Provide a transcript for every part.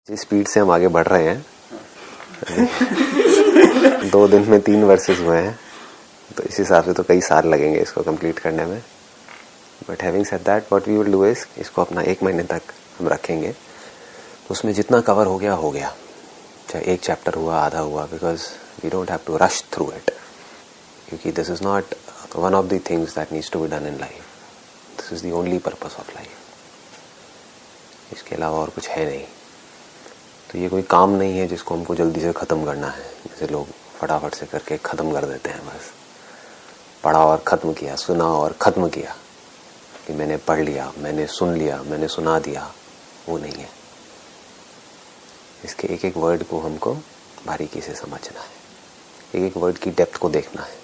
जिस स्पीड से हम आगे बढ़ रहे हैं 2 दिन में 3 वर्सेस हुए हैं, तो इस हिसाब से तो कई साल लगेंगे इसको कंप्लीट करने में। But having said that, what we will do is, इसको अपना 1 महीने तक हम रखेंगे, तो उसमें जितना कवर हो गया, चाहे 1 चैप्टर हुआ, आधा हुआ, because we don't have to rush through it, क्योंकि this is not one of the things that needs to be done in life. This is the only purpose of life, इसके अलावा और कुछ है नहीं। तो ये कोई काम नहीं है जिसको हमको जल्दी से ख़त्म करना है, जैसे लोग फटाफट से करके ख़त्म कर देते हैं। बस पढ़ा और ख़त्म किया, सुना और ख़त्म किया, कि मैंने पढ़ लिया, मैंने सुन लिया, मैंने सुना दिया, वो नहीं है। इसके एक एक वर्ड को हमको बारीकी से समझना है, एक एक वर्ड की डेप्थ को देखना है।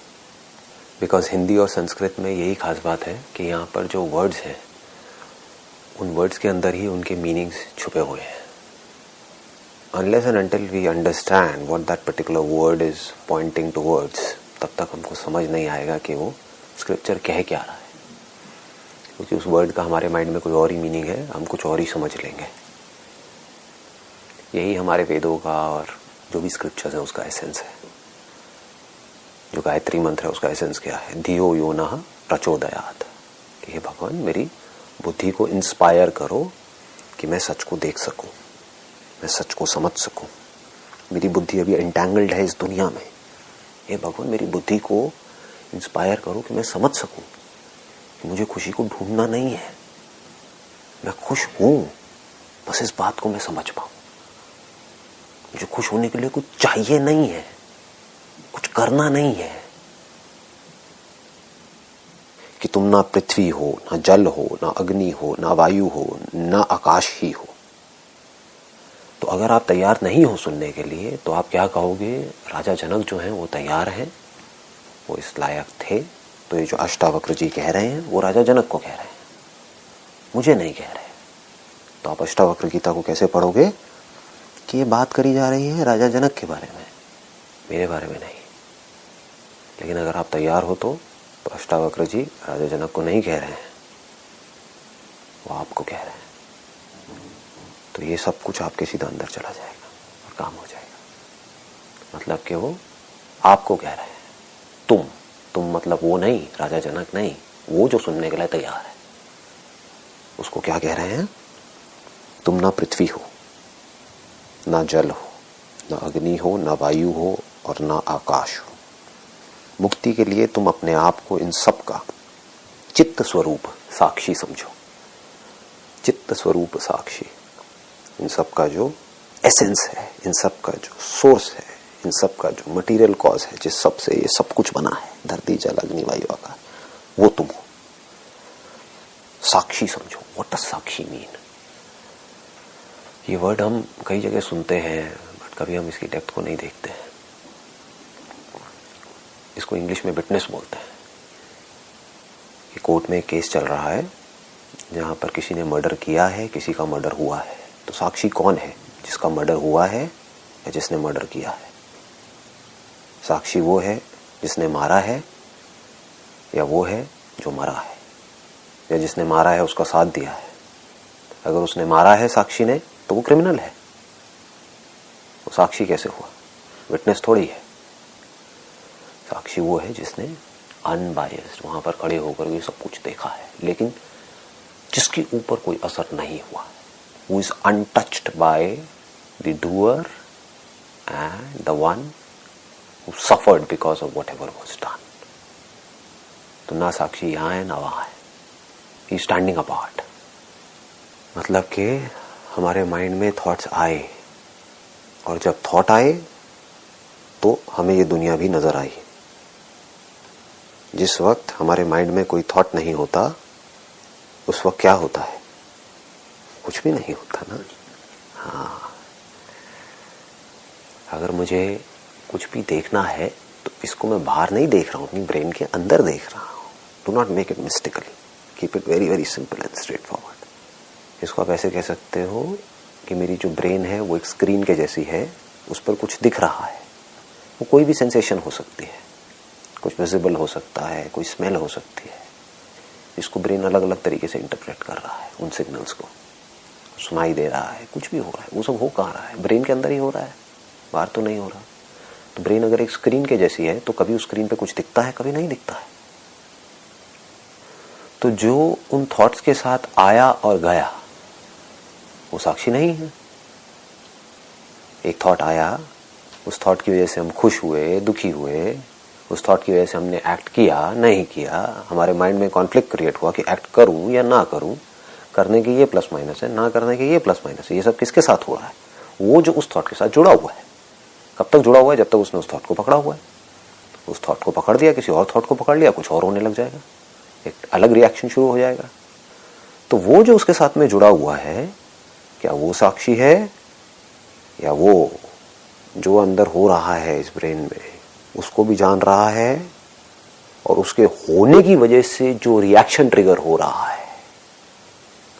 बिकॉज हिंदी और संस्कृत में यही खास बात है कि यहाँ पर जो वर्ड्स हैं, उन वर्ड्स के अंदर ही उनके मीनिंग्स छुपे हुए हैं। Unless and until we understand what that particular word is pointing towards, तब तक हमको समझ नहीं आएगा कि वो स्क्रिप्चर कह क्या रहा है, क्योंकि उस वर्ड का हमारे माइंड में कोई और ही मीनिंग है, हम कुछ और ही समझ लेंगे। यही हमारे वेदों का और जो भी स्क्रिप्चर्स है उसका एसेंस है। जो गायत्री मंत्र है उसका एसेंस क्या है? धियो यो नः प्रचोदयात्, कि हे भगवान मेरी बुद्धि को इंस्पायर करो कि मैं सच को देख सकूं, मैं सच को समझ सकूं। मेरी बुद्धि अभी एंटैंगल्ड है इस दुनिया में, हे भगवान मेरी बुद्धि को इंस्पायर करो कि मैं समझ सकूं कि मुझे खुशी को ढूंढना नहीं है, मैं खुश हूं, बस इस बात को मैं समझ पाऊं। मुझे खुश होने के लिए कुछ चाहिए नहीं है, कुछ करना नहीं है। कि तुम ना पृथ्वी हो, ना जल हो, ना अग्नि हो, ना वायु हो, ना आकाश ही हो। तो अगर आप तैयार नहीं हो सुनने के लिए, तो आप क्या कहोगे? राजा जनक जो हैं वो तैयार हैं, वो इस लायक थे। तो ये जो अष्टावक्र जी कह रहे हैं वो राजा जनक को कह रहे हैं, मुझे नहीं कह रहे। तो आप अष्टावक्र गीता को कैसे पढ़ोगे कि ये बात करी जा रही है राजा जनक के बारे में, मेरे बारे में नहीं। लेकिन अगर आप तैयार हो तो अष्टावक्र जी राजा जनक को नहीं कह रहे हैं, वो आपको कह रहे हैं। तो ये सब कुछ आपके सीधा अंदर चला जाएगा और काम हो जाएगा। मतलब कि वो आपको कह रहे हैं, तुम मतलब वो नहीं, राजा जनक नहीं, वो जो सुनने के लिए तैयार है उसको क्या कह रहे हैं? तुम ना पृथ्वी हो, ना जल हो, ना अग्नि हो, ना वायु हो और ना आकाश हो। मुक्ति के लिए तुम अपने आप को इन सब का चित्त स्वरूप साक्षी समझो। चित्त स्वरूप साक्षी, इन सब का जो एसेंस है, इन सब का जो सोर्स है, इन सब का जो मटेरियल कॉज है, जिस सब से ये सब कुछ बना है, धरती जल अग्नि वायु आकाश, वो तुम हो। साक्षी समझो। What does Sakshi mean? ये वर्ड हम कई जगह सुनते हैं, बट कभी हम इसकी डेप्थ को नहीं देखते हैं। इसको इंग्लिश में विटनेस बोलते हैं। कि कोर्ट में एक केस चल रहा है जहां पर किसी ने मर्डर किया है, किसी का मर्डर हुआ है। तो साक्षी कौन है? जिसका मर्डर हुआ है या जिसने मर्डर किया है? साक्षी वो है जिसने मारा है, या वो है जो मरा है, या जिसने मारा है उसका साथ दिया है। अगर उसने मारा है साक्षी ने, तो वो क्रिमिनल है। वो साक्षी कैसे हुआ? विटनेस थोड़ी है। साक्षी वो है जिसने अनबायस्ड वहां पर खड़े होकर ये सब कुछ देखा है, लेकिन जिसके ऊपर कोई असर नहीं हुआ। Who is untouched by the doer and the one who suffered because of whatever was done. तो ना साक्षी यहाँ है ना वहाँ है, he is standing apart. मतलब कि हमारे माइंड में थॉट्स आए, और जब थॉट आए तो हमें ये दुनिया भी नजर आई। जिस वक्त हमारे माइंड में कोई थॉट नहीं होता, उस वक्त क्या होता है? कुछ भी नहीं होता ना। हाँ, अगर मुझे कुछ भी देखना है तो इसको मैं बाहर नहीं देख रहा हूँ, अपनी ब्रेन के अंदर देख रहा हूँ। Do not make it mystical, keep it very very simple and straight forward. इसको आप ऐसे कह सकते हो कि मेरी जो ब्रेन है वो एक स्क्रीन के जैसी है, उस पर कुछ दिख रहा है। वो कोई भी सेंसेशन हो सकती है, कुछ विजिबल हो सकता है, कोई स्मेल हो सकती है। इसको ब्रेन अलग अलग तरीके से इंटरप्रेट कर रहा है उन सिग्नल्स को। सुनाई दे रहा है, कुछ भी हो रहा है, वो सब हो कहाँ रहा है? ब्रेन के अंदर ही हो रहा है, बाहर तो नहीं हो रहा। तो ब्रेन अगर एक स्क्रीन के जैसी है तो कभी उस स्क्रीन पे कुछ दिखता है, कभी नहीं दिखता है। तो जो उन थॉट्स के साथ आया और गया वो साक्षी नहीं है। एक थॉट आया, उस थॉट की वजह से हम खुश हुए, दुखी हुए, उस थॉट की वजह से हमने एक्ट किया, नहीं किया, हमारे माइंड में कॉन्फ्लिक्ट क्रिएट हुआ कि एक्ट करूं या ना करूं, करने के ये प्लस माइनस है, ना करने के ये प्लस माइनस है। ये सब किसके साथ हो रहा है? वो जो उस थॉट के साथ जुड़ा हुआ है। कब तक जुड़ा हुआ है? जब तक उसने उस थॉट को पकड़ा हुआ है। उस थॉट को पकड़ दिया, किसी और थॉट को पकड़ लिया, कुछ और होने लग जाएगा, एक अलग रिएक्शन शुरू हो जाएगा। तो वो जो उसके साथ में जुड़ा हुआ है, क्या वो साक्षी है या वो जो अंदर हो रहा है इस ब्रेन में उसको भी जान रहा है, और उसके होने की वजह से जो रिएक्शन ट्रिगर हो रहा है,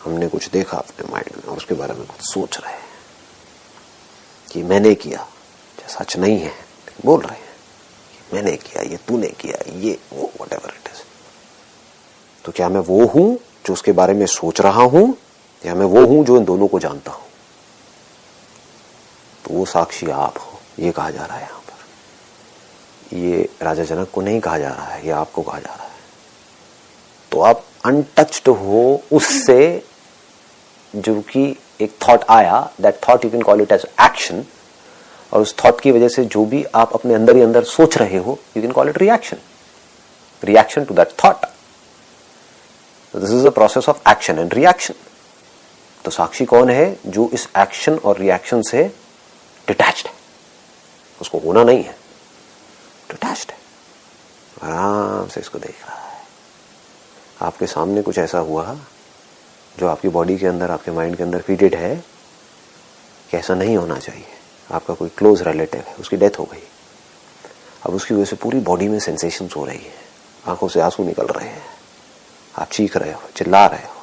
हमने कुछ देखा अपने माइंड में और उसके बारे में कुछ सोच रहे हैं कि मैंने किया, सच नहीं है, बोल रहे हैं कि मैंने किया, ये तूने किया, ये वो, व्हाटएवर इट इज। तो क्या मैं वो हूं जो उसके बारे में सोच रहा हूं, या मैं वो हूं जो इन दोनों को जानता हूं? तो वो साक्षी आप हो, ये कहा जा रहा है यहां पर। ये राजा जनक को नहीं कहा जा रहा है, ये आपको कहा जा रहा है। तो आप अनटच्ड हो उससे, जो कि एक थॉट आया, that thought you can call it as action, और उस थॉट की वजह से जो भी आप अपने अंदर ही अंदर सोच रहे हो, you can call it reaction, reaction to that thought. This is a process of action and reaction. तो साक्षी कौन है? जो इस एक्शन और रिएक्शन से डिटैच्ड है, उसको होना नहीं है, डिटैच्ड है, आराम से इसको देख रहा है। आपके सामने कुछ ऐसा हुआ जो आपकी बॉडी के अंदर, आपके माइंड के अंदर फीडेड है कि ऐसा नहीं होना चाहिए। आपका कोई क्लोज रिलेटिव है, उसकी डेथ हो गई, अब उसकी वजह से पूरी बॉडी में सेंसेशंस हो रही है, आंखों से आंसू निकल रहे हैं, आप चीख रहे हो, चिल्ला रहे हो,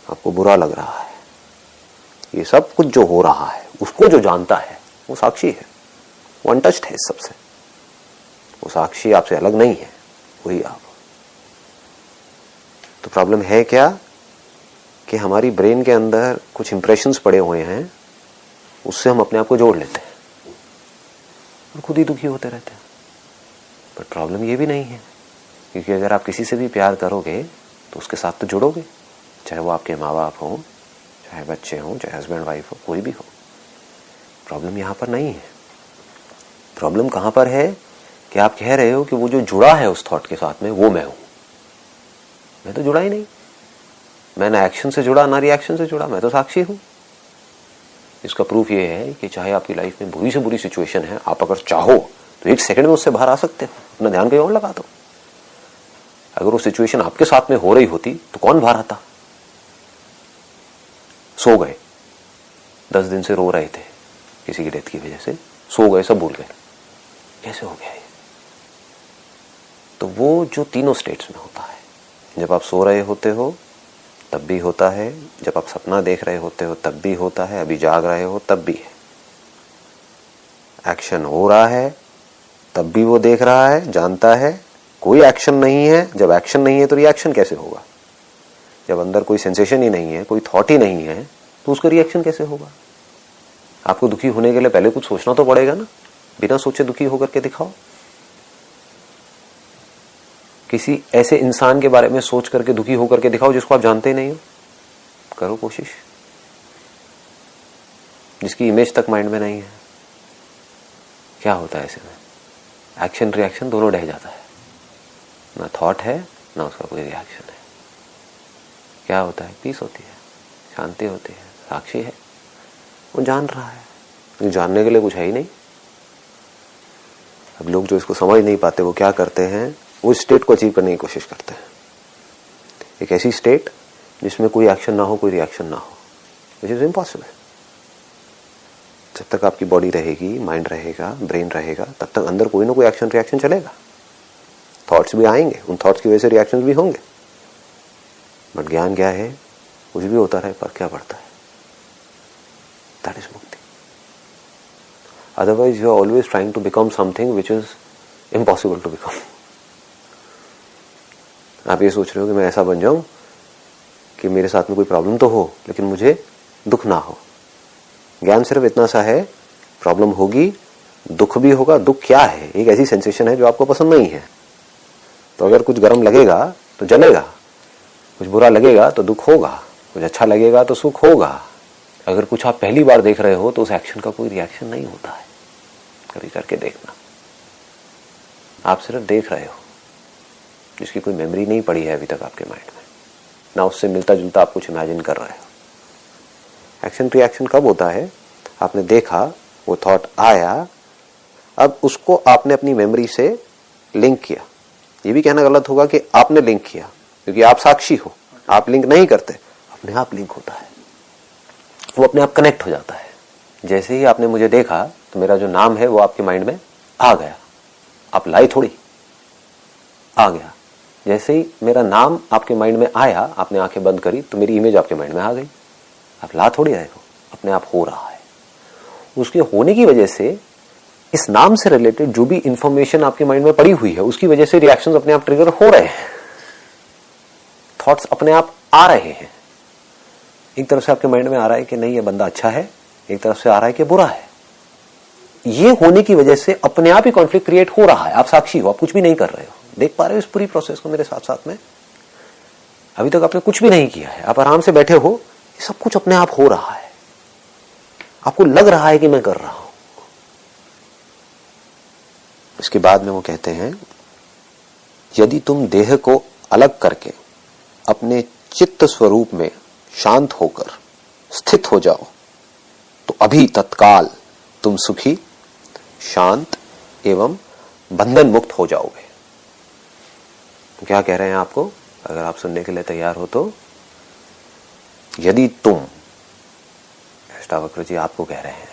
आपको बुरा लग रहा है। ये सब कुछ जो हो रहा है, उसको जो जानता है वो साक्षी है, वो अनटच्ड है इस सबसे। वो साक्षी आपसे अलग नहीं है, वही आप। तो प्रॉब्लम है क्या कि हमारी ब्रेन के अंदर कुछ इंप्रेशंस पड़े हुए हैं, उससे हम अपने आप को जोड़ लेते हैं और खुद ही दुखी होते रहते हैं। पर प्रॉब्लम ये भी नहीं है, क्योंकि अगर आप किसी से भी प्यार करोगे तो उसके साथ तो जुड़ोगे, चाहे वो आपके माँ बाप हों, चाहे बच्चे हों, चाहे हस्बैंड वाइफ हो, कोई भी हो। प्रॉब्लम यहाँ पर नहीं है। प्रॉब्लम कहाँ पर है कि आप कह रहे हो कि वो जो जुड़ा है उस थॉट के साथ में, वो मैं हूं। मैं तो जुड़ा ही नहीं, मैं ना एक्शन से जुड़ा ना रिएक्शन से जुड़ा, मैं तो साक्षी हूं। इसका प्रूफ ये है कि चाहे आपकी लाइफ में बुरी से बुरी सिचुएशन है, आप अगर चाहो तो एक सेकंड में उससे बाहर आ सकते हो, अपना ध्यान कहीं और लगा दो। अगर वो सिचुएशन आपके साथ में हो रही होती तो कौन बाहर आता? सो गए, 10 दिन से रो रहे थे किसी की डेथ की वजह से, सो गए, सब भूल गए, कैसे हो गया ये? तो वो जो तीनों स्टेट्स में होता है, जब आप सो रहे होते हो तब भी होता है, जब आप सपना देख रहे होते हो तब भी होता है, अभी जाग रहे हो तब भी है। एक्शन हो रहा है तब भी वो देख रहा है, जानता है। कोई एक्शन नहीं है, जब एक्शन नहीं है तो रिएक्शन कैसे होगा? जब अंदर कोई सेंसेशन ही नहीं है, कोई थॉट ही नहीं है, तो उसका रिएक्शन कैसे होगा? आपको दुखी होने के लिए पहले कुछ सोचना तो पड़ेगा ना। बिना सोचे दुखी होकर के दिखाओ। किसी ऐसे इंसान के बारे में सोच करके दुखी होकर के दिखाओ जिसको आप जानते ही नहीं हो। करो कोशिश, जिसकी इमेज तक माइंड में नहीं है। क्या होता है ऐसे में? एक्शन रिएक्शन दोनों ढह जाता है, ना थॉट है ना उसका कोई रिएक्शन है। क्या होता है? पीस होती है, शांति होती है, साक्षी है, वो जान रहा है। जानने के लिए कुछ है ही नहीं। अब लोग जो इसको समझ नहीं पाते वो क्या करते हैं, वो स्टेट को अचीव करने की कोशिश करते हैं। एक ऐसी स्टेट जिसमें कोई एक्शन ना हो, कोई रिएक्शन ना हो, विच इज इम्पॉसिबल। जब तक आपकी बॉडी रहेगी, माइंड रहेगा, ब्रेन रहेगा, तब तक अंदर कोई ना कोई एक्शन रिएक्शन चलेगा। थॉट्स भी आएंगे, उन थॉट्स की वजह से रिएक्शंस भी होंगे। बट ज्ञान क्या है? कुछ भी होता रहे, पर क्या पड़ता है? दैट इज मुक्ति। Otherwise you are always trying to become something which is impossible to become. आप ये सोच रहे हो कि मैं ऐसा बन जाऊं कि मेरे साथ में कोई प्रॉब्लम तो हो, लेकिन मुझे दुख ना हो। ज्ञान सिर्फ इतना सा है, प्रॉब्लम होगी, दुख भी होगा। दुख क्या है? एक ऐसी सेंसेशन है जो आपको पसंद नहीं है। तो अगर कुछ गर्म लगेगा तो जलेगा, कुछ बुरा लगेगा तो दुख होगा, कुछ अच्छा लगेगा तो सुख होगा। अगर कुछ आप पहली बार देख रहे हो तो उस एक्शन का कोई रिएक्शन नहीं होता है। कभी करके देखना, आप सिर्फ देख रहे हो, जिसकी कोई मेमोरी नहीं पड़ी है अभी तक आपके माइंड में, ना उससे मिलता जुलता आप कुछ इमेजिन कर रहे हो। एक्शन रिएक्शन कब होता है? आपने देखा, वो थॉट आया, अब उसको आपने अपनी मेमोरी से लिंक किया। ये भी कहना गलत होगा कि आपने लिंक किया, क्योंकि आप साक्षी हो, आप लिंक नहीं करते, अपने आप लिंक होता है, वो अपने आप कनेक्ट हो जाता है। जैसे ही आपने मुझे देखा तो मेरा जो नाम है वो आपके माइंड में आ गया, आप लाई थोड़ी, आ गया। जैसे ही मेरा नाम आपके माइंड में आया, आपने आंखें बंद करी तो मेरी इमेज आपके माइंड में आ गई। आप ला थोड़ी आए हो, अपने आप हो रहा है। उसके होने की वजह से इस नाम से रिलेटेड जो भी इंफॉर्मेशन आपके माइंड में पड़ी हुई है, उसकी वजह से रिएक्शंस अपने आप ट्रिगर हो रहे हैं, थॉट्स अपने आप आ रहे हैं। एक तरफ से आपके माइंड में आ रहा है कि नहीं ये बंदा अच्छा है, एक तरफ से आ रहा है कि बुरा है। ये होने की वजह से अपने आप ही कॉन्फ्लिक्ट क्रिएट हो रहा है। आप साक्षी हो, आप कुछ भी नहीं कर रहे हो। देख पा रहे हो इस पूरी प्रोसेस को मेरे साथ साथ में? अभी तक आपने कुछ भी नहीं किया है, आप आराम से बैठे हो, ये सब कुछ अपने आप हो रहा है। आपको लग रहा है कि मैं कर रहा हूं। इसके बाद में वो कहते हैं, यदि तुम देह को अलग करके अपने चित्त स्वरूप में शांत होकर स्थित हो जाओ तो अभी तत्काल तुम सुखी, शांत एवं बंधन मुक्त हो जाओगे। क्या कह रहे हैं आपको? अगर आप सुनने के लिए तैयार हो तो, यदि तुम, अष्टावक्र जी आपको कह रहे हैं,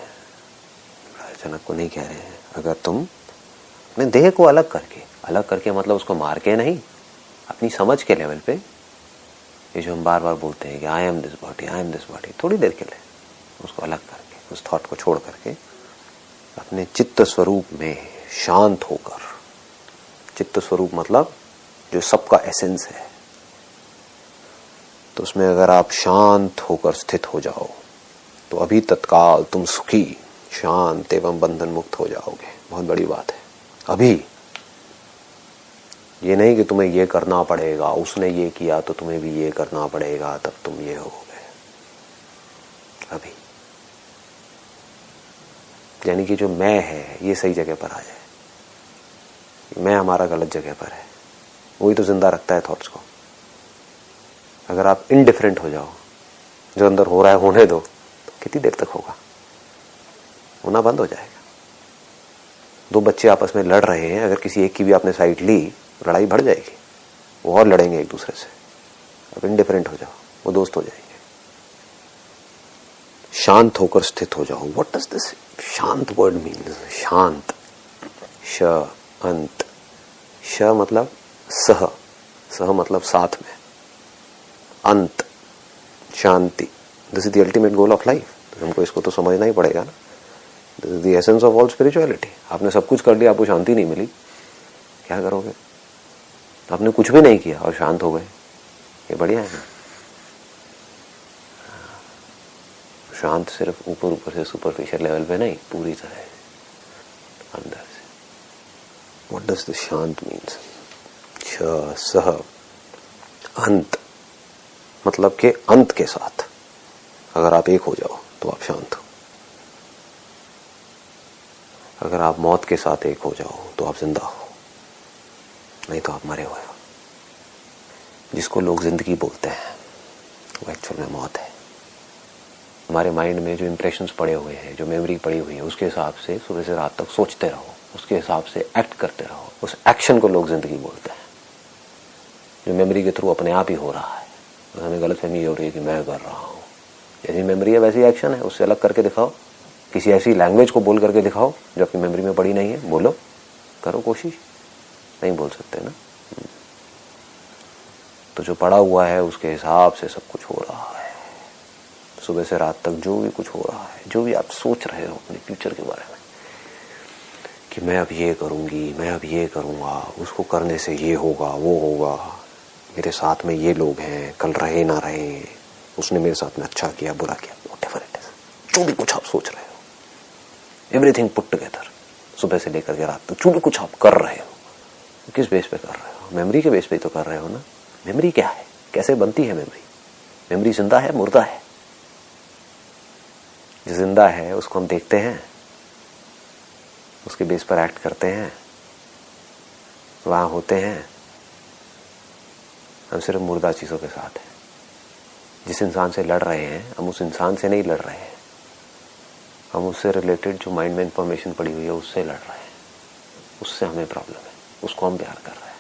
जनक को नहीं कह रहे हैं, अगर तुम अपने देह को अलग करके मतलब उसको मार के नहीं, अपनी समझ के लेवल पे, ये जो हम बार बार बोलते हैं कि I am this body, I am this body, थोड़ी देर के लिए उसको अलग करके, उस थॉट को छोड़ करके अपने चित्त स्वरूप में शांत होकर, चित्त स्वरूप मतलब जो सबका एसेंस है, तो उसमें अगर आप शांत होकर स्थित हो जाओ तो अभी तत्काल तुम सुखी, शांत एवं बंधन मुक्त हो जाओगे। बहुत बड़ी बात है। अभी, ये नहीं कि तुम्हें ये करना पड़ेगा, उसने ये किया तो तुम्हें भी ये करना पड़ेगा तब तुम ये होगे। अभी, यानी कि जो मैं है ये सही जगह पर आ जाए। मैं हमारा गलत जगह पर है, वही तो जिंदा रखता है थॉट्स को। अगर आप इनडिफरेंट हो जाओ, जो अंदर हो रहा है होने दो, तो कितनी देर तक होगा? होना बंद हो जाएगा। दो बच्चे आपस में लड़ रहे हैं, अगर किसी एक की भी आपने साइड ली, लड़ाई बढ़ जाएगी, वो और लड़ेंगे एक दूसरे से। अब इनडिफरेंट हो जाओ, वो दोस्त हो जाएंगे। शांत होकर स्थित हो जाओ। व्हाट डज दिस शांत वर्ड मीन? शांत, श अंत, श मतलब सह, सह मतलब साथ में, अंत शांति। This is the ultimate goal of life. हमको इसको तो समझना ही पड़ेगा ना। This is the essence of all spirituality. आपने सब कुछ कर लिया, आपको शांति नहीं मिली, क्या करोगे? आपने कुछ भी नहीं किया और शांत हो गए, ये बढ़िया है ना? शांत सिर्फ ऊपर ऊपर से सुपरफिशियल लेवल पे नहीं, पूरी तरह अंदर से। व्हाट डज द शांत मीन्स? श सह अंत मतलब के अंत के साथ अगर आप एक हो जाओ तो आप शांत हो। अगर आप मौत के साथ एक हो जाओ तो आप जिंदा हो, नहीं तो आप मरे हुए हो। जिसको लोग जिंदगी बोलते हैं वो एक्चुअल में मौत है। हमारे माइंड में जो इंप्रेशंस पड़े हुए हैं, जो मेमोरी पड़ी हुई है, उसके हिसाब से सुबह से रात तक सोचते रहो, उसके हिसाब से एक्ट करते रहो। उस एक्शन को लोग जिंदगी बोलते हैं, जो मेमोरी के थ्रू अपने आप ही हो रहा है। तो हमें गलतफहमी हो रही है कि मैं कर रहा हूँ। जैसी मेमोरी है वैसी एक्शन है, उससे अलग करके दिखाओ। किसी ऐसी लैंग्वेज को बोल करके दिखाओ जो अपनी मेमोरी में पड़ी नहीं है, बोलो, करो कोशिश। नहीं बोल सकते ना, तो जो पड़ा हुआ है उसके हिसाब से सब कुछ हो रहा है। सुबह से रात तक जो भी कुछ हो रहा है, जो भी आप सोच रहे हो अपने फ्यूचर के बारे में कि मैं अब ये करूंगी, मैं अब ये करूंगा, उसको करने से ये होगा, वो होगा, मेरे साथ में ये लोग हैं, कल रहे ना रहे, उसने मेरे साथ में अच्छा किया बुरा किया, जो भी कुछ आप सोच रहे हो, एवरीथिंग पुट टुगेदर, सुबह से लेकर के रात तक जो भी कुछ आप कर रहे हो, किस बेस पे कर रहे हो? मेमोरी के बेस पे तो कर रहे हो ना। मेमोरी क्या है, कैसे बनती है मेमोरी? मेमोरी जिंदा है, मुर्दा है? जो जिंदा है उसको हम देखते हैं, उसके बेस पर एक्ट करते हैं, वहां होते हैं। हम सिर्फ मुर्दा चीजों के साथ हैं। जिस इंसान से लड़ रहे हैं हम उस इंसान से नहीं लड़ रहे हैं, हम उससे रिलेटेड जो माइंड में इंफॉर्मेशन पड़ी हुई है उससे लड़ रहे हैं। उससे हमें प्रॉब्लम है, उसको हम प्यार कर रहे हैं।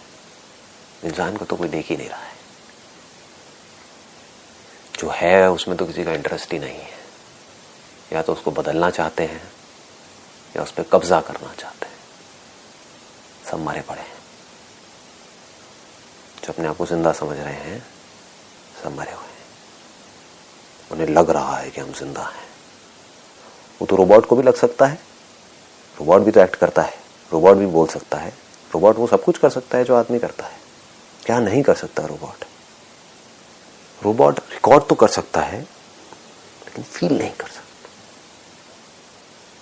इंसान को तो कोई देख ही नहीं रहा है, जो है उसमें तो किसी का इंटरेस्ट ही नहीं है। या तो उसको बदलना चाहते हैं या उस पर कब्जा करना चाहते हैं। सब मरे पड़े हैं। जो अपने आप को जिंदा समझ रहे हैं सब मरे हुए हैं। उन्हें लग रहा है कि हम जिंदा हैं। वो तो रोबोट को भी लग सकता है, रोबोट भी तो एक्ट करता है, रोबोट भी बोल सकता है, रोबोट वो सब कुछ कर सकता है जो आदमी करता है। क्या नहीं कर सकता रोबोट? रोबोट रिकॉर्ड तो कर सकता है लेकिन फील नहीं कर सकता।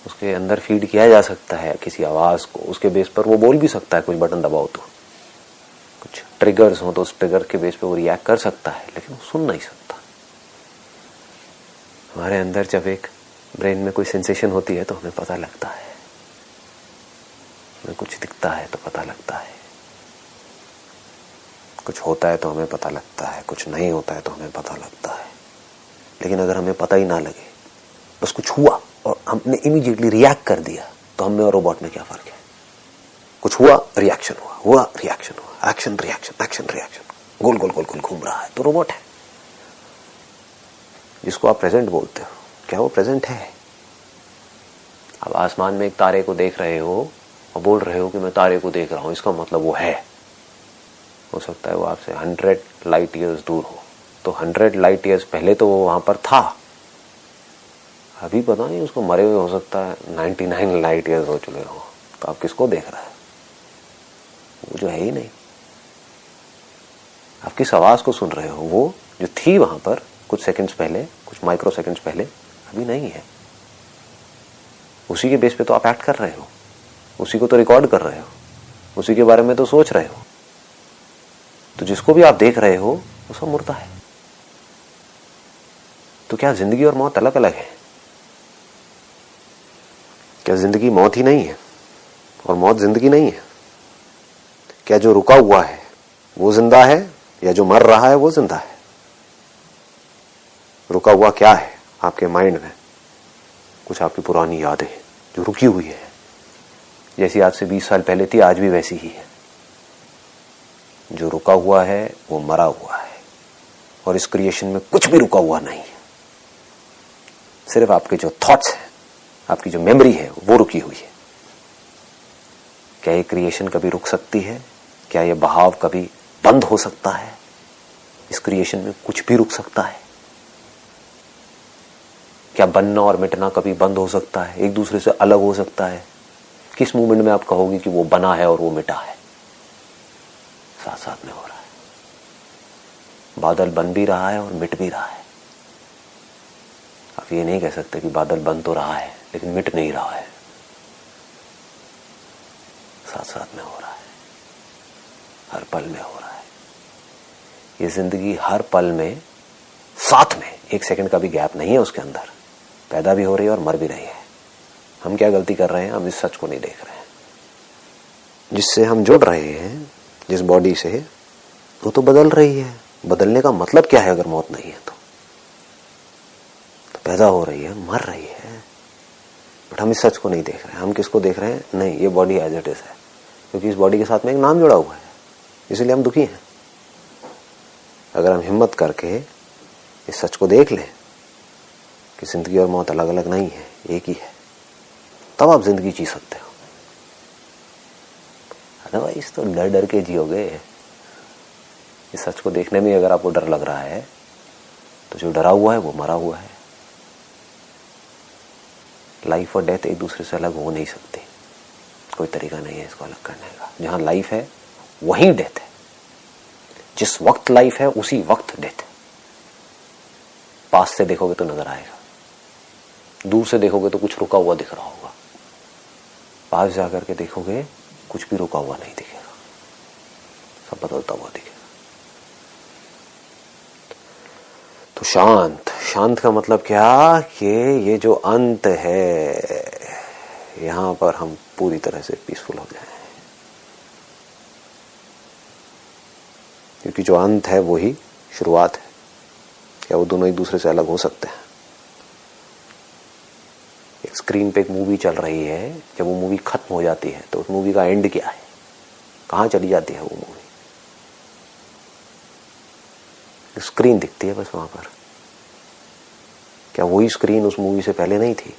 उसके अंदर फीड किया जा सकता है किसी आवाज को, उसके बेस पर वो बोल भी सकता है। कोई बटन दबाओ तो, कुछ ट्रिगर्स हो तो उस ट्रिगर के बेस पे वो रिएक्ट कर सकता है, लेकिन वो सुन नहीं सकता। हमारे अंदर जब एक ब्रेन में कोई सेंसेशन होती है तो हमें पता लगता है, हमें कुछ दिखता है तो पता लगता है, कुछ होता है तो हमें पता लगता है, कुछ नहीं होता है तो हमें पता लगता है। लेकिन अगर हमें पता ही ना लगे, बस कुछ हुआ और हमने इमीडिएटली रिएक्ट कर दिया, तो हम में और रोबोट में क्या फर्क है? कुछ हुआ, रिएक्शन हुआ, हुआ रिएक्शन हुआ, एक्शन रिएक्शन, एक्शन रिएक्शन, गोल गोल गोल गोल घूम रहा है, तो रोबोट है। जिसको आप प्रेजेंट बोलते हो, क्या वो प्रेजेंट है? आप आसमान में एक तारे को देख रहे हो और बोल रहे हो कि मैं तारे को देख रहा हूं, इसका मतलब वो है। हो सकता है वो आपसे 100 लाइट ईयर्स दूर हो, तो 100 लाइट ईयर्स पहले तो वो वहां पर था। अभी पता नहीं, उसको मरे हुए हो सकता है 99 लाइट ईयर्स हो चुके हो, तो आप किसको देख रहे हैं? वो जो है ही नहीं। आप किस आवाज को सुन रहे हो? वो जो थी वहां पर कुछ सेकंड्स पहले, कुछ माइक्रो सेकंड्स पहले, अभी नहीं है। उसी के बेस पे तो आप एक्ट कर रहे हो, उसी को तो रिकॉर्ड कर रहे हो, उसी के बारे में तो सोच रहे हो। तो जिसको भी आप देख रहे हो वो सब मुर्दा है। तो क्या जिंदगी और मौत अलग अलग है? क्या जिंदगी मौत ही नहीं है और मौत जिंदगी नहीं है? क्या जो रुका हुआ है वो जिंदा है या जो मर रहा है वो जिंदा है? रुका हुआ क्या है आपके माइंड में? कुछ आपकी पुरानी यादें जो रुकी हुई है, जैसी आज से 20 साल पहले थी आज भी वैसी ही है। जो रुका हुआ है वो मरा हुआ है, और इस क्रिएशन में कुछ भी रुका हुआ नहीं है। सिर्फ आपके जो थॉट्स हैं, आपकी जो मेमोरी है वो रुकी हुई है। क्या ये क्रिएशन कभी रुक सकती है? क्या ये बहाव कभी बंद हो सकता है? इस क्रिएशन में कुछ भी रुक सकता है? क्या बनना और मिटना कभी बंद हो सकता है, एक दूसरे से अलग हो सकता है? किस मोमेंट में आप कहोगे कि वो बना है और वो मिटा है? साथ साथ में हो रहा है। बादल बन भी रहा है और मिट भी रहा है। आप ये नहीं कह सकते कि बादल बन तो रहा है लेकिन मिट नहीं रहा है। साथ साथ में हो रहा है, हर पल में हो रहा है। ये जिंदगी हर पल में साथ में, एक सेकंड का भी गैप नहीं है उसके अंदर, पैदा भी हो रही है और मर भी रही है। हम क्या गलती कर रहे हैं? हम इस सच को नहीं देख रहे हैं। जिससे हम जुड़ रहे हैं, जिस बॉडी से, वो तो बदल रही है। बदलने का मतलब क्या है अगर मौत नहीं है तो पैदा हो रही है, मर रही है, बट हम इस सच को नहीं देख रहे हैं। हम किसको देख रहे हैं? नहीं, ये बॉडी एज इट इज है, क्योंकि इस बॉडी के साथ में एक नाम जुड़ा हुआ है, इसलिए हम दुखी हैं। अगर हम हिम्मत करके इस सच को देख लें कि जिंदगी और मौत अलग अलग नहीं है, एक ही है, तब आप जिंदगी जी सकते हो। अदरवाइज तो डर डर के जियोगे। इस सच को देखने में अगर आपको डर लग रहा है तो जो डरा हुआ है वो मरा हुआ है। लाइफ और डेथ एक दूसरे से अलग हो नहीं सकती, कोई तरीका नहीं है इसको अलग करने का। जहां लाइफ है वहीं डेथ है, जिस वक्त लाइफ है उसी वक्त डेथ है। पास से देखोगे तो नजर आएगा। दूर से देखोगे तो कुछ रुका हुआ दिख रहा होगा, पास जाकर के देखोगे कुछ भी रुका हुआ नहीं दिखेगा, सब बदलता हुआ दिखेगा। तो शांत, शांत का मतलब क्या कि ये जो अंत है, यहां पर हम पूरी तरह से पीसफुल हो जाएं, क्योंकि जो अंत है वो ही शुरुआत है। क्या वो दोनों एक दूसरे से अलग हो सकते हैं? एक स्क्रीन पे एक मूवी चल रही है, जब वो मूवी खत्म हो जाती है तो उस मूवी का एंड क्या है, कहां चली जाती है वो मूवी? स्क्रीन दिखती है बस वहां पर। क्या वही स्क्रीन उस मूवी से पहले नहीं थी?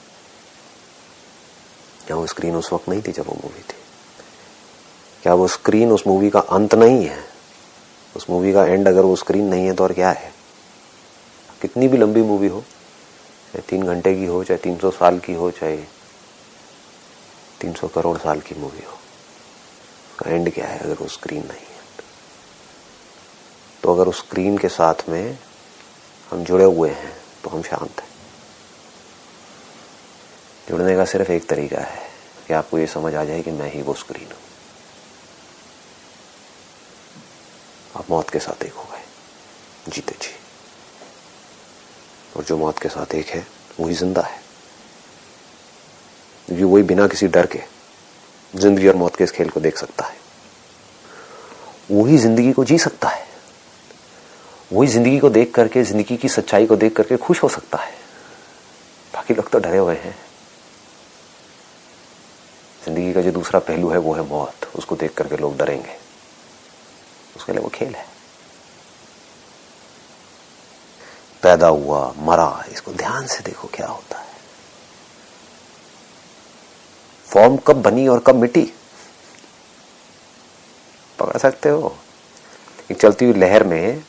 क्या वो स्क्रीन उस वक्त नहीं थी जब वो मूवी थी? क्या वो स्क्रीन उस मूवी का अंत नहीं है? उस मूवी का एंड अगर वो स्क्रीन नहीं है तो और क्या है? कितनी भी लंबी मूवी हो, चाहे 3 घंटे की हो, चाहे 300 साल की हो, चाहे 300 करोड़ साल की मूवी हो, उसका एंड क्या है अगर वो स्क्रीन नहीं है? तो अगर उस स्क्रीन के साथ में हम जुड़े हुए हैं तो हम शांत हैं। जुड़ने का सिर्फ एक तरीका है कि आपको ये समझ आ जाए कि मैं ही वो स्क्रीन हूं। आप मौत के साथ एक हो गए, जीते जी। और जो मौत के साथ एक है वही जिंदा है, क्योंकि वही बिना किसी डर के जिंदगी और मौत के इस खेल को देख सकता है। वही जिंदगी को जी सकता है, वही जिंदगी को देख करके, जिंदगी की सच्चाई को देख करके खुश हो सकता है। बाकी लोग तो डरे हुए हैं। जिंदगी का जो दूसरा पहलू है वो है मौत, उसको देख करके लोग डरेंगे, उसके लिए वो खेल है। पैदा हुआ, मरा, इसको ध्यान से देखो क्या होता है। फॉर्म कब बनी और कब मिटी पकड़ सकते हो? एक चलती हुई लहर में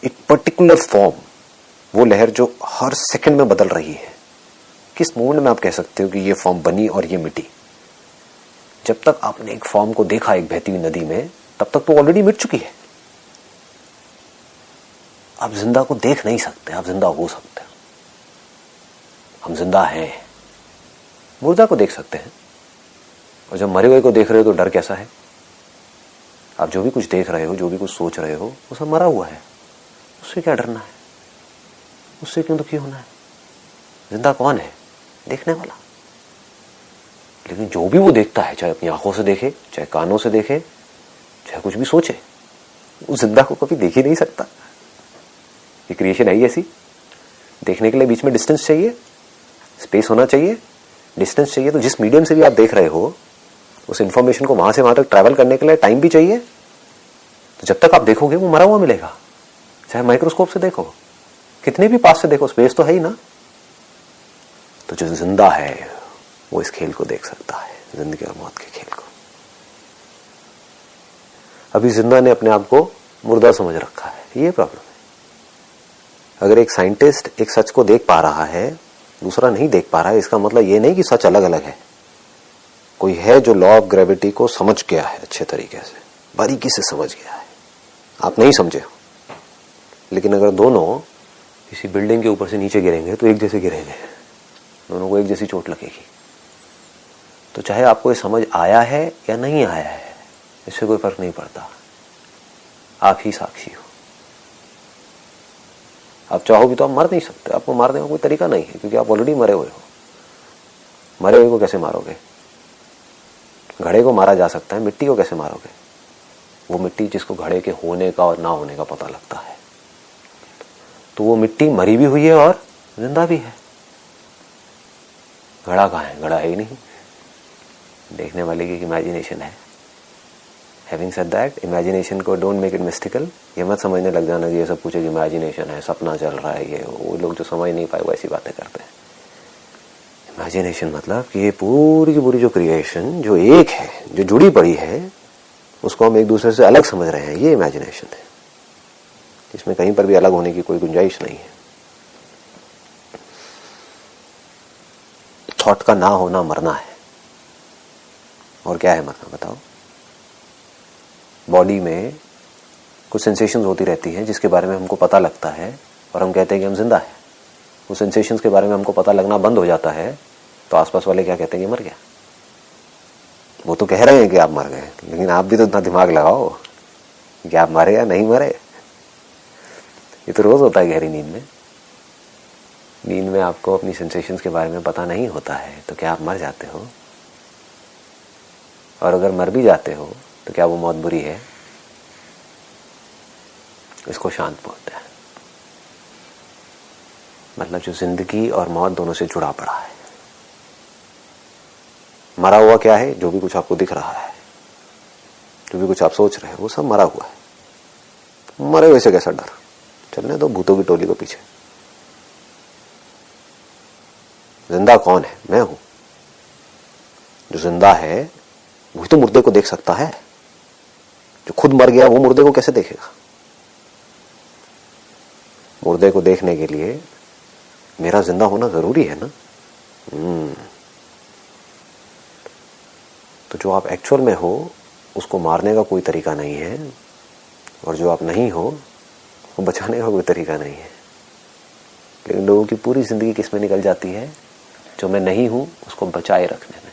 एक पर्टिकुलर फॉर्म, वो लहर जो हर सेकंड में बदल रही है, किस मोमेंट में आप कह सकते हो कि ये फॉर्म बनी और ये मिटी? जब तक आपने एक फॉर्म को देखा एक बहती हुई नदी में, तब तक तो ऑलरेडी मिट चुकी है। आप जिंदा को देख नहीं सकते, आप जिंदा हो सकते हो। हम जिंदा हैं, मुर्दा को देख सकते हैं। और जब मरे हुए को देख रहे हो तो डर कैसा है? आप जो भी कुछ देख रहे हो, जो भी कुछ सोच रहे हो, वो सब मरा हुआ है, उससे क्या डरना है? उससे क्यों दुखी होना है? जिंदा कौन है? देखने वाला। लेकिन जो भी वो देखता है, चाहे अपनी आंखों से देखे, चाहे कानों से देखे, चाहे कुछ भी सोचे, उस जिंदा को कभी देख ही नहीं सकता। ये क्रिएशन है ही ऐसी। देखने के लिए बीच में डिस्टेंस चाहिए, स्पेस होना चाहिए, डिस्टेंस चाहिए। तो जिस मीडियम से भी आप देख रहे हो, उस इंफॉर्मेशन को वहां से वहां तक ट्रैवल करने के लिए टाइम भी चाहिए। तो जब तक आप देखोगे वो मरा हुआ मिलेगा। चाहे माइक्रोस्कोप से देखो, कितने भी पास से देखो, स्पेस तो है ही ना। तो जो जिंदा है वो इस खेल को देख सकता है, जिंदगी और मौत के खेल को। अभी जिंदा ने अपने आप को मुर्दा समझ रखा है, ये प्रॉब्लम है। अगर एक साइंटिस्ट एक सच को देख पा रहा है, दूसरा नहीं देख पा रहा है, इसका मतलब ये नहीं कि सच अलग अलग है। कोई है जो लॉ ऑफ ग्रेविटी को समझ गया है, अच्छे तरीके से, बारीकी से समझ गया है, आप नहीं समझे हो। लेकिन अगर दोनों किसी बिल्डिंग के ऊपर से नीचे गिरेंगे तो एक जैसे गिरेंगे, दोनों को एक जैसी चोट लगेगी। तो चाहे आपको ये समझ आया है या नहीं आया है, इससे कोई फर्क नहीं पड़ता। आप ही साक्षी हो। आप चाहो भी तो आप मर नहीं सकते, आपको मारने का कोई तरीका नहीं है, क्योंकि आप ऑलरेडी मरे हुए हो। मरे हुए को कैसे मारोगे? घड़े को मारा जा सकता है, मिट्टी को कैसे मारोगे? वो मिट्टी जिसको घड़े के होने का और ना होने का पता लगता है। तो वो मिट्टी मरी भी हुई है और जिंदा भी है। घड़ा कहाँ है? घड़ा है ही नहीं, देखने वाले की इमेजिनेशन है। हैविंग सेड दैट, इमेजिनेशन को डोंट मेक इट मिस्टिकल। ये मत समझने लग जाना कि ये सब कुछ एक इमेजिनेशन है, सपना चल रहा है। ये वो लोग जो समझ नहीं पाए वैसी बातें करते हैं। इमेजिनेशन मतलब कि ये पूरी की पूरी जो क्रिएशन जो एक है, जो जुड़ी पड़ी है, उसको हम एक दूसरे से अलग समझ रहे हैं, ये इमेजिनेशन है। इसमें कहीं पर भी अलग होने की कोई गुंजाइश नहीं है। थॉट का ना होना मरना है। और क्या है मरना, बताओ? बॉडी में कुछ सेंसेशंस होती रहती हैं जिसके बारे में हमको पता लगता है और हम कहते हैं कि हम जिंदा हैं। वो सेंसेशंस के बारे में हमको पता लगना बंद हो जाता है तो आसपास वाले क्या कहते हैं कि मर गया। वो तो कह रहे हैं कि आप मर गए, लेकिन आप भी तो इतना दिमाग लगाओ कि आप मरे या नहीं मरे। ये तो रोज होता है गहरी नींद में। नींद में आपको अपनी सेंसेशंस के बारे में पता नहीं होता है तो क्या आप मर जाते हो? और अगर मर भी जाते हो तो क्या वो मौत बुरी है? इसको शांत बोलते हैं। मतलब जो जिंदगी और मौत दोनों से जुड़ा पड़ा है। मरा हुआ क्या है? जो भी कुछ आपको दिख रहा है, जो भी कुछ आप सोच रहे हैं, वो सब मरा हुआ है। मरे हुए से कैसा डर? चलने दो भूतों की टोली को पीछे। जिंदा कौन है? मैं हूं। जो जिंदा है वही तो मुर्दे को देख सकता है। जो खुद मर गया वो मुर्दे को कैसे देखेगा? मुर्दे को देखने के लिए मेरा जिंदा होना जरूरी है ना। तो जो आप एक्चुअल में हो उसको मारने का कोई तरीका नहीं है, और जो आप नहीं हो वो बचाने का कोई तरीका नहीं है। लेकिन लोगों की पूरी जिंदगी किसमें निकल जाती है? जो मैं नहीं हूं उसको बचाए रखने में,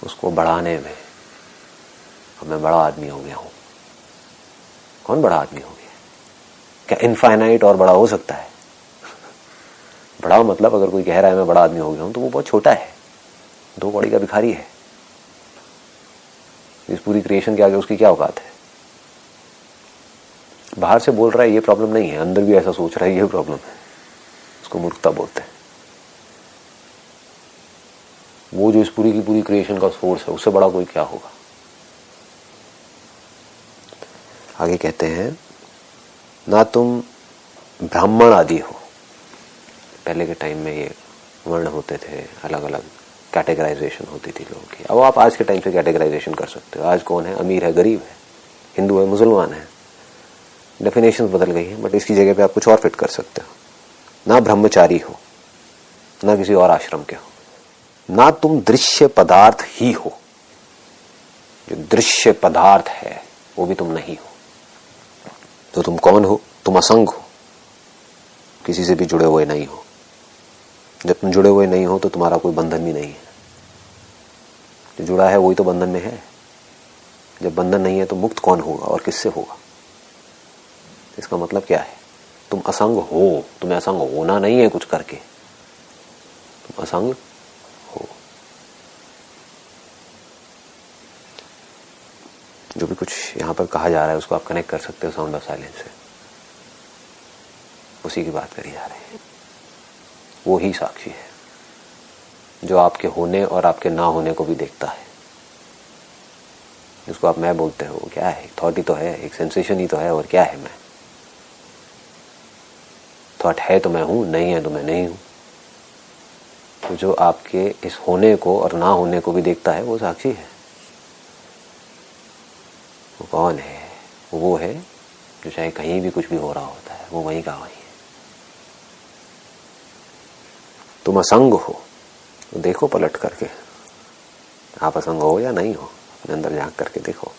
उसको बढ़ाने में। अब मैं बड़ा आदमी हो गया हूं। कौन बड़ा आदमी हो गया? क्या इनफाइनाइट और बड़ा हो सकता है? बड़ा मतलब अगर कोई कह रहा है मैं बड़ा आदमी हो गया हूं तो वो बहुत छोटा है, 2 कौड़ी का भिखारी है। इस पूरी क्रिएशन के आगे उसकी क्या औकात है? बाहर से बोल रहा है ये प्रॉब्लम नहीं है, अंदर भी ऐसा सोच रहा है ये प्रॉब्लम है। उसको मूर्खता बोलते हैं। वो जो इस पूरी की पूरी क्रिएशन का सोर्स है उससे बड़ा कोई क्या होगा? आगे कहते हैं ना तुम ब्राह्मण आदि हो। पहले के टाइम में ये वर्ण होते थे, अलग अलग कैटेगराइजेशन होती थी लोगों की। अब आप आज के टाइम से कैटेगराइजेशन कर सकते हो। आज कौन है? अमीर है, गरीब है, हिंदू है, मुसलमान है। डेफिनेशंस बदल गई है, बट इसकी जगह पे आप कुछ और फिट कर सकते हो। ना ब्रह्मचारी हो, ना किसी और आश्रम के हो, ना तुम दृश्य पदार्थ ही हो। जो दृश्य पदार्थ है वो भी तुम नहीं हो। तो तुम कौन हो? तुम असंग हो, किसी से भी जुड़े हुए नहीं हो। जब तुम जुड़े हुए नहीं हो तो तुम्हारा कोई बंधन भी नहीं है। जो जुड़ा है वही तो बंधन में है। जब बंधन नहीं है तो मुक्त कौन होगा और किससे होगा? इसका मतलब क्या है? तुम असंग हो। तुम्हें असंग होना नहीं है कुछ करके, तुम असंग हो। जो भी कुछ यहां पर कहा जा रहा है उसको आप कनेक्ट कर सकते हो साउंड ऑफ साइलेंस से। उसी की बात करी जा रही है। वो ही साक्षी है जो आपके होने और आपके ना होने को भी देखता है। जिसको आप मैं बोलते हो, क्या है? थॉट ही तो है, एक सेंसेशन ही तो है। और क्या है मैं? थॉट है तो मैं हूं, नहीं है तो मैं नहीं हूं। तो जो आपके इस होने को और ना होने को भी देखता है वो साक्षी है। वो कौन है? वो है जो चाहे कहीं भी कुछ भी हो रहा होता है वो वहीं का वहीं है। तुम असंग हो तो देखो पलट करके, आप असंग हो या नहीं हो, अपने अंदर झांक करके देखो।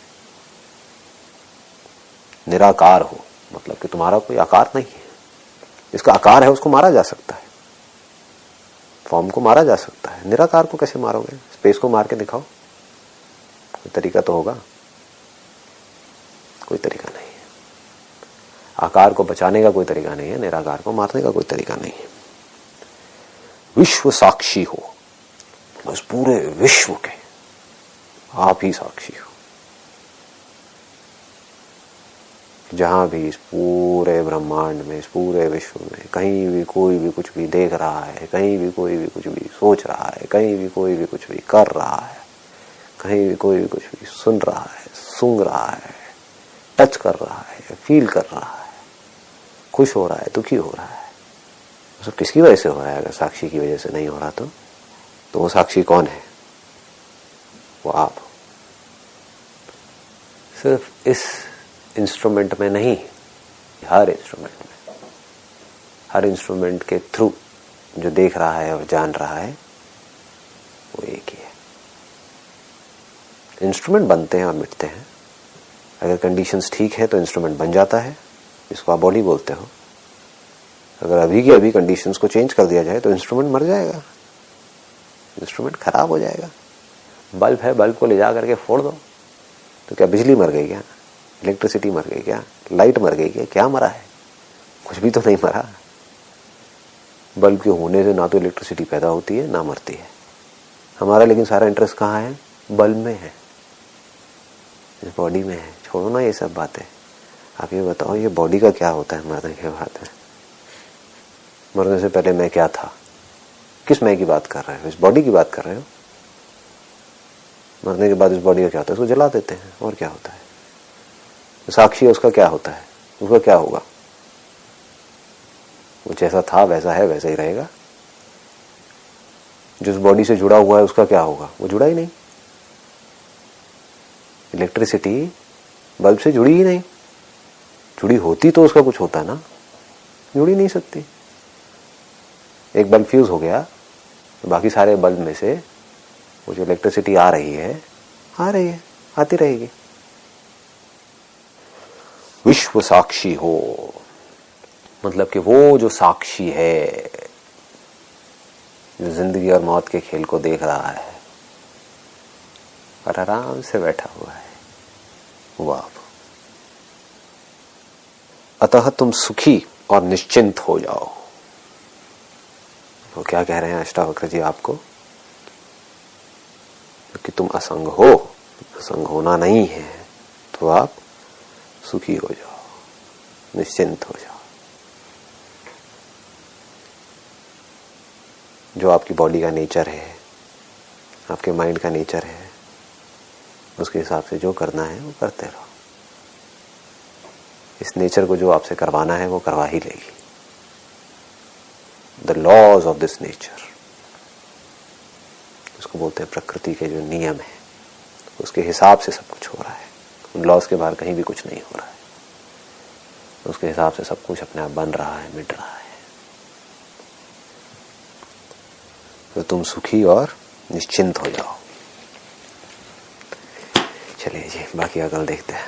निराकार हो मतलब कि तुम्हारा कोई आकार नहीं है। जिसका आकार है उसको मारा जा सकता है, फॉर्म को मारा जा सकता है। निराकार को कैसे मारोगे? स्पेस को मार के दिखाओ, कोई तरीका तो होगा। कोई तरीका नहीं है। आकार को बचाने का कोई तरीका नहीं है, निराकार को मारने का कोई तरीका नहीं है। विश्व साक्षी हो, बस पूरे विश्व के आप ही साक्षी हो। जहां भी इस पूरे ब्रह्मांड में, इस पूरे विश्व में कहीं भी कोई भी कुछ भी देख रहा है, कहीं भी कोई भी कुछ भी सोच रहा है, कहीं भी कोई भी कुछ भी कर रहा है, कहीं भी कोई भी कुछ भी सुन रहा है, सूंघ रहा है, टच कर रहा है, फील कर रहा है, खुश हो रहा है, दुखी हो रहा है, सब किसकी वजह से हो रहा है? अगर साक्षी की वजह से नहीं हो रहा तो वो साक्षी कौन है? वो आप। सिर्फ इस इंस्ट्रूमेंट में नहीं, हर इंस्ट्रूमेंट में, हर इंस्ट्रूमेंट के थ्रू जो देख रहा है और जान रहा है वो एक ही है। इंस्ट्रूमेंट बनते हैं और मिटते हैं। अगर कंडीशंस ठीक है तो इंस्ट्रूमेंट बन जाता है, जिसको आप बॉडी बोलते हो, अगर अभी की अभी कंडीशंस को चेंज कर दिया जाए तो इंस्ट्रूमेंट मर जाएगा, इंस्ट्रूमेंट खराब हो जाएगा। बल्ब है, बल्ब को ले जा करके फोड़ दो तो क्या बिजली मर गई क्या? इलेक्ट्रिसिटी मर गई क्या? लाइट मर गई क्या? क्या मरा है? कुछ भी तो नहीं मरा। बल्ब के होने से ना तो इलेक्ट्रिसिटी पैदा होती है ना मरती है। हमारा लेकिन सारा इंटरेस्ट कहाँ है? बल्ब में है, इस बॉडी में है। छोड़ो ना ये सब बातें, आप ये बताओ ये बॉडी का क्या होता है मरने के बाद में? मरने से पहले मैं क्या था? किस मैं की बात कर रहे हो? इस बॉडी की बात कर रहे हो? मरने के बाद इस बॉडी का क्या होता है? उसको जला देते हैं, और क्या होता है? साक्षी है उसका क्या होता है? उसका क्या होगा? वो जैसा था वैसा है, वैसा ही रहेगा। जिस बॉडी से जुड़ा हुआ है उसका क्या होगा? वो जुड़ा ही नहीं। इलेक्ट्रिसिटी बल्ब से जुड़ी ही नहीं, जुड़ी होती तो उसका कुछ होता ना, जुड़ ही नहीं सकती। एक बल्ब फ्यूज हो गया तो बाकी सारे बल्ब में से वो जो इलेक्ट्रिसिटी आ रही है, आती रहेगी। विश्व साक्षी हो मतलब कि वो जो साक्षी है, जो जिंदगी और मौत के खेल को देख रहा है और आराम से बैठा हुआ है, वो आप। अतः तुम सुखी और निश्चिंत हो जाओ। वो क्या कह रहे हैं अष्टावक्र जी आपको? कि तुम असंग हो, असंग होना नहीं है तो आप सुखी हो जाओ, निश्चिंत हो जाओ। जो आपकी बॉडी का नेचर है, आपके माइंड का नेचर है, उसके हिसाब से जो करना है वो करते रहो। इस नेचर को जो आपसे करवाना है वो करवा ही लेगी। The laws of this nature, उसको बोलते हैं प्रकृति के जो नियम है, उसके हिसाब से सब कुछ हो रहा है। उन लॉज के बाहर कहीं भी कुछ नहीं हो रहा है। उसके हिसाब से सब कुछ अपने आप बन रहा है, मिट रहा है। तो तुम सुखी और निश्चिंत हो जाओ। चलिए जी, बाकी अगल देखते हैं।